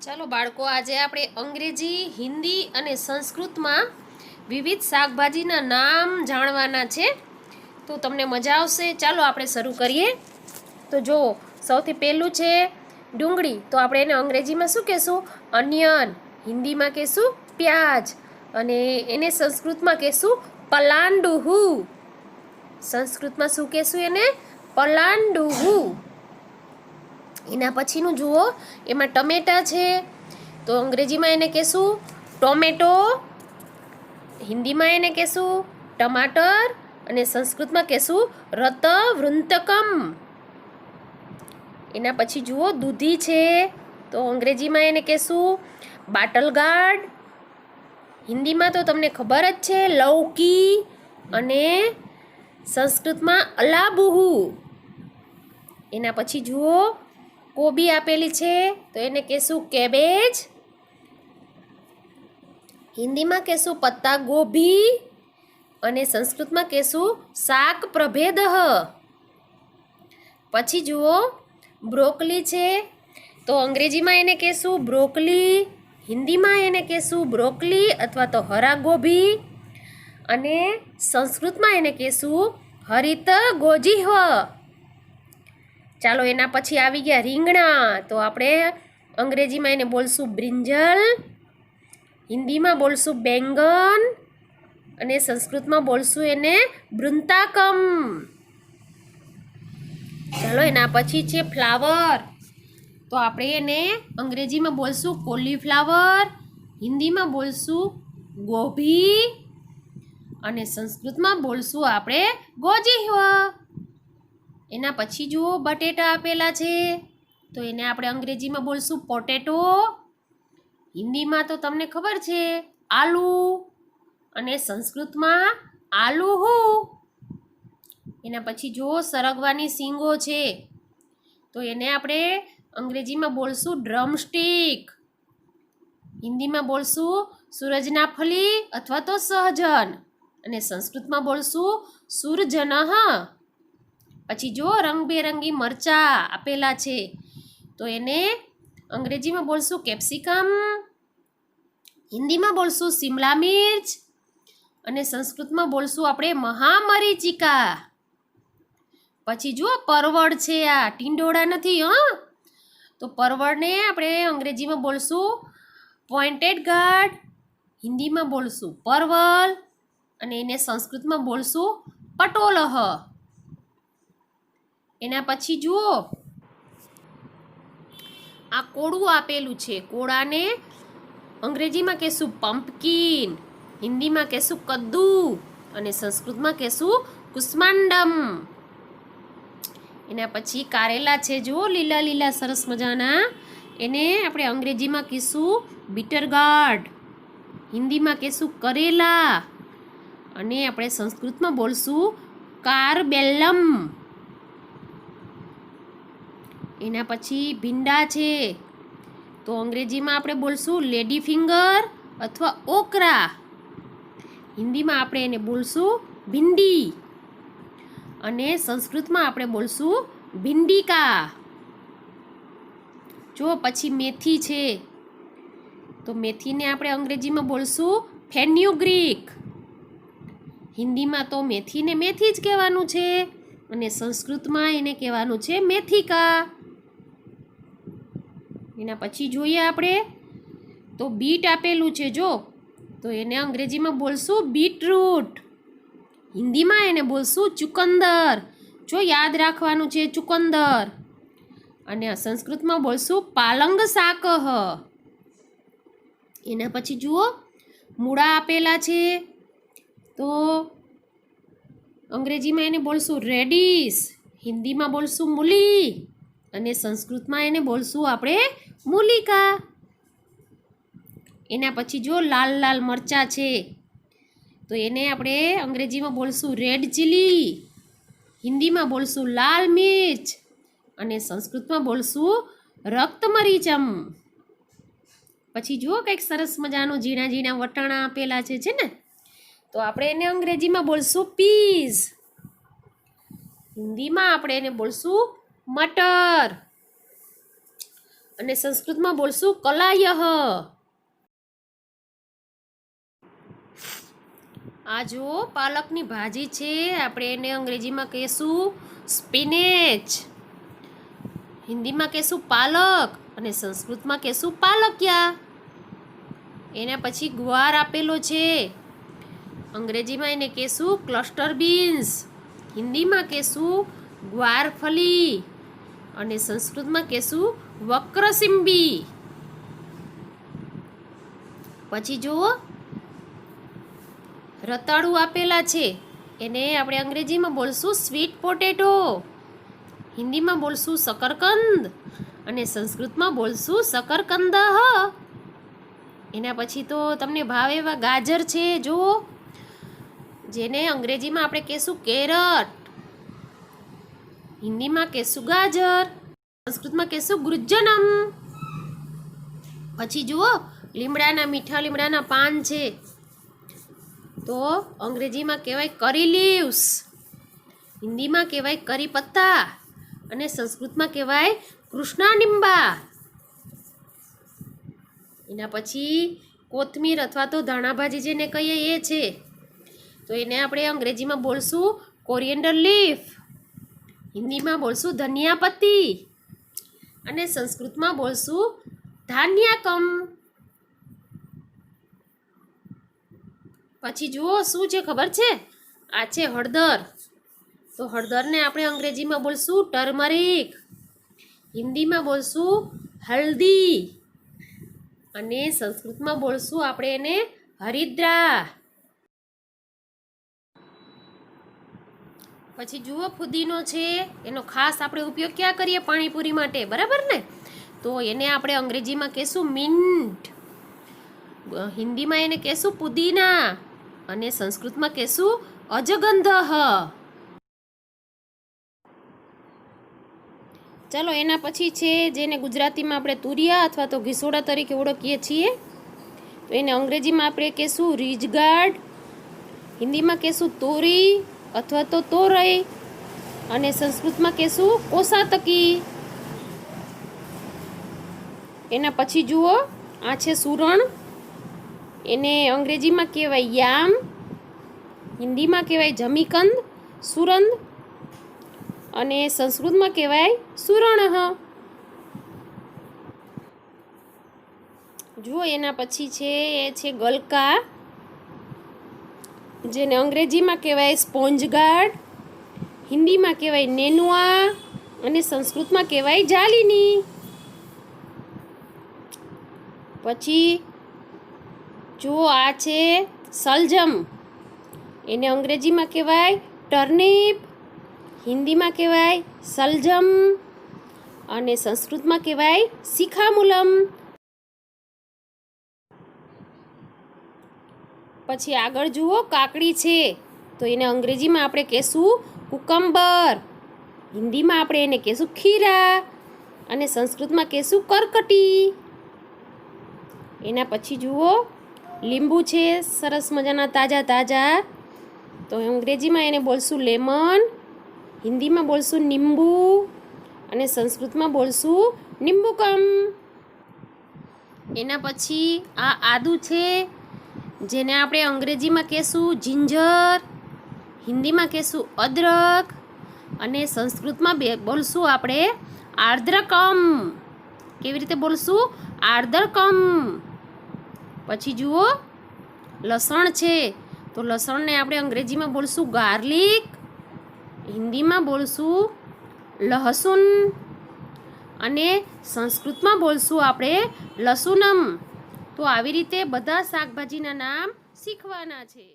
ચાલો બાળકો, આજે આપણે અંગ્રેજી, હિન્દી અને સંસ્કૃતમાં વિવિધ શાકભાજીના નામ જાણવાના છે. તો તમને મજા આવશે. ચાલો આપણે શરૂ કરીએ. તો જો સૌથી પહેલું છે ડુંગળી. તો આપણે એને અંગ્રેજીમાં શું કહેશું? અનિયન. હિન્દીમાં કહેશું પ્યાજ. અને એને સંસ્કૃતમાં કહેશું પલાંડુહુ. સંસ્કૃતમાં શું કહેશું એને? પલાંડુહુ. એના પછીનું જુઓ, એમાં ટમેટા છે. તો અંગ્રેજીમાં એને કહેશું ટોમેટો, હિન્દીમાં એને કહેશું ટમાટર અને સંસ્કૃતમાં કહેશું રતવૃંતકમ. એના પછી જુઓ દૂધી છે. તો અંગ્રેજીમાં એને કહેશું બાટલગાર્ડ. હિન્દીમાં તો તમને ખબર જ છે લૌકી અને સંસ્કૃતમાં અલાબુહુ. એના પછી જુઓ કોબી આપેલી છે. તો એને કહેશું કેબેજ. હિન્દીમાં કહેશું પત્તા ગોભી અને સંસ્કૃતમાં કહેશું શાક પ્રભેદ. પછી જુઓ બ્રોકલી છે. તો અંગ્રેજીમાં એને કહેશું બ્રોકલી, હિન્દીમાં એને કહેશું બ્રોકલી અથવા તો હરા ગોભી અને સંસ્કૃતમાં એને કહેશું હરિત ગોજીહ. ચાલો એના પછી આવી ગયા રીંગણા. તો આપણે અંગ્રેજીમાં એને બોલશું બ્રિંજલ, હિન્દીમાં બોલશું બેંગન અને સંસ્કૃતમાં બોલશું એને બૃંતાકમ. ચાલો એના પછી છે ફ્લાવર. તો આપણે એને અંગ્રેજીમાં બોલશું કોલીફ્લાવર, હિન્દીમાં બોલશું ગોભી અને સંસ્કૃતમાં બોલશું આપણે ગોજીહ. એના પછી જુઓ બટેટા આપેલા છે. તો એને આપણે અંગ્રેજીમાં બોલશું પોટેટો, હિન્દીમાં તો તમને ખબર છે આલુ અને સંસ્કૃતમાં આલુહુ. એના પછી જુઓ સરગવાની શીંગો છે. તો એને આપણે અંગ્રેજીમાં બોલશું ડ્રમસ્ટિક, હિન્દીમાં બોલશું સૂરજના ફલી અથવા તો સહજન અને સંસ્કૃતમાં બોલશું સુરજનઃ. પછી જો રંગબેરંગી મરચાં આપેલા છે. તો એને અંગ્રેજીમાં બોલશું કેપ્સિકમ, હિન્દીમાં બોલશું શિમલા મિર્ચ અને સંસ્કૃતમાં બોલશું આપણે મહામરીચિકા. પછી જુઓ પરવળ છે. આ ટીંડોળા નથી તો પરવળને આપણે અંગ્રેજીમાં બોલશું પોઇન્ટેડ ગાર્ડ, હિન્દીમાં બોલશું પરવલ અને એને સંસ્કૃતમાં બોલશું પટોલહ. એના પછી જુઓ આ કોળું આપેલું છે. કોળાને અંગ્રેજીમાં કહેશું પમ્પકિન, હિન્દીમાં કહેશું કદ્દુ અને સંસ્કૃતમાં કહેશું કુષ્માંડમ. એના પછી કારેલા છે. જુઓ લીલા લીલા સરસ મજાના. એને આપણે અંગ્રેજીમાં કહીશું બીટરગાર્ડ, હિન્દીમાં કહીશું કરેલા અને આપણે સંસ્કૃતમાં બોલશું કારબેલ્લમ. એના પછી ભીંડા છે. તો અંગ્રેજીમાં આપણે બોલશું લેડી ફિંગર અથવા ઓકરા, હિન્દીમાં આપણે એને બોલશું ભીંડી અને સંસ્કૃતમાં આપણે બોલશું ભિંડિકા. જો પછી મેથી છે. તો મેથીને આપણે અંગ્રેજીમાં બોલશું ફેન્યુગ્રીક, હિન્દીમાં તો મેથીને મેથી જ કહેવાનું છે અને સંસ્કૃતમાં એને કહેવાનું છે મેથિકા. એના પછી જોઈએ આપણે તો બીટ આપેલું છે. જો તો એને અંગ્રેજીમાં બોલશું બીટરૂટ, હિન્દીમાં એને બોલશું ચુકંદર. જો યાદ રાખવાનું છે ચુકંદર. અને સંસ્કૃતમાં બોલશું પાલંગ શાક. એના પછી જુઓ મૂળા આપેલા છે. તો અંગ્રેજીમાં એને બોલશું રેડિશ, હિન્દીમાં બોલશું મૂલી અને સંસ્કૃતમાં એને બોલશું આપણે મૂલિકા. એના પછી જો લાલ લાલ મરચાં છે. તો એને આપણે અંગ્રેજીમાં બોલશું રેડ ચીલી, હિન્દીમાં બોલશું લાલ મિર્ચ અને સંસ્કૃતમાં બોલશું રક્તમરીચમ. પછી જુઓ કંઈક સરસ મજાનું ઝીણા ઝીણા વટાણા આપેલા છે ને. તો આપણે એને અંગ્રેજીમાં બોલશું પીઝ, હિન્દીમાં આપણે એને બોલશું મટર અને સંસ્કૃતમાં બોલશું કલાયહ. આ જો પાલકની ભાજી છે, આપણે એને અંગ્રેજીમાં કહીશું સ્પિનેચ, હિન્દીમાં કહીશું પાલક અને સંસ્કૃતમાં કહીશું પાલકિયા. એના પછી ગુવાર આપેલો છે, અંગ્રેજીમાં એને કહીશું ક્લસ્ટર બીન્સ, હિન્દીમાં કહીશું ગ્વારફલી અને સંસ્કૃતમાં કહીશું વક્રસિંબી. પછી જુઓ રતાળુ આપેલા છે, એને આપણે અંગ્રેજીમાં બોલશું સ્વીટ પોટેટો, હિન્દીમાં બોલશું શકરકંદ અને સંસ્કૃતમાં બોલશું શકરકંદહ. એના પછી તો તમને ભાવે એવા ગાજર છે જુઓ, જેને અંગ્રેજીમાં આપણે કહીશું કેરટ, હિન્દીમાં કહીશું ગાજર, સંસ્કૃતમાં કહીશું ગૃજ્જનમ. પછી જુઓ લીમડાના મીઠા લીમડાના પાન છે, તો અંગ્રેજીમાં કહેવાય કરી લીવ્સ, હિન્દીમાં કહેવાય કરી પત્તા અને સંસ્કૃતમાં કહેવાય કૃષ્ણાનિંબા. એના પછી કોથમીર અથવા તો ધાણાભાજી જેને કહીએ એ છે, તો એને આપણે અંગ્રેજીમાં બોલશું કોરિએન્ડર લીફ, હિન્દીમાં બોલશું ધનિયા પત્તી અને સંસ્કૃતમાં બોલશું ધાન્યાકમ. પછી જુઓ શું છે ખબર છે, આ છે હળદર, તો હળદરને આપણે અંગ્રેજીમાં બોલશું ટર્મરિક, હિન્દીમાં બોલશું હલ્દી અને સંસ્કૃતમાં બોલશું આપણે એને હરિદ્રા. પછી જુઓ ફુદીનો છે, એનો ખાસ આપણે ઉપયોગ ક્યાં કરીએ પાણીપુરી માટે, બરાબર ને? તો એને આપણે અંગ્રેજીમાં કહીશું મિન્ટ, હિન્દીમાં એને કહીશું પુદીના અને સંસ્કૃતમાં કહીશું અજગંધહ. ચાલો એના પછી છે જેને ગુજરાતીમાં આપણે તુરિયા અથવા તો ઘીસોડા તરીકે ઓળખીએ છીએ, તો એને અંગ્રેજીમાં આપણે કહીશું રીજગાર્ડ, હિન્દીમાં કહીશું તોરી અથવા તો તોરઈ અને સંસ્કૃતમાં કહીશું કોસાતકી. એના પછી જુઓ આ છે સુરણ, એને અંગ્રેજીમાં કહેવાય યામ, હિન્દીમાં કહેવાય જમીકંદ, સુરંદ અને સંસ્કૃતમાં કહેવાય સુરણહ. જુઓ એના પછી છે એ છે ગલકા, જેને અંગ્રેજીમાં કહેવાય સ્પોન્જ ગાર્ડ, હિન્દીમાં કહેવાય નેનુઆ અને સંસ્કૃતમાં કહેવાય જાલિની. પછી જુઓ આ છે સલજમ, એને અંગ્રેજીમાં કહેવાય ટર્નિપ, હિન્દીમાં કહેવાય સલજમ અને સંસ્કૃતમાં કહેવાય શિખામૂલમ. પછી આગળ જુઓ કાકડી છે, તો એને અંગ્રેજીમાં આપણે કહેશું કુકમ્બર, હિન્દીમાં આપણે એને કહેશું ખીરા અને સંસ્કૃતમાં કહેશું કરકટી. એના પછી જુઓ લીંબુ છે સરસ મજાના તાજા તાજા, તો અંગ્રેજીમાં એને બોલશું લેમન, હિન્દીમાં બોલશું નિંબુ અને સંસ્કૃતમાં બોલશું નિંબુકમ. એના પછી આ આદુ છે, જેને આપણે અંગ્રેજીમાં કહેશું જિંજર, હિન્દીમાં કહેશું અદરક અને સંસ્કૃતમાં બોલશું આપણે આર્દ્રકમ. કેવી રીતે બોલશું? આર્દ્રકમ. પછી જુઓ લસણ છે, તો લસણને આપણે અંગ્રેજીમાં બોલશું ગાર્લિક, હિન્દીમાં બોલશું લહસુન અને સંસ્કૃતમાં બોલશું આપણે લસુનમ. તો આવી રીતે બધા શાકભાજીના નામ શીખવાના છે.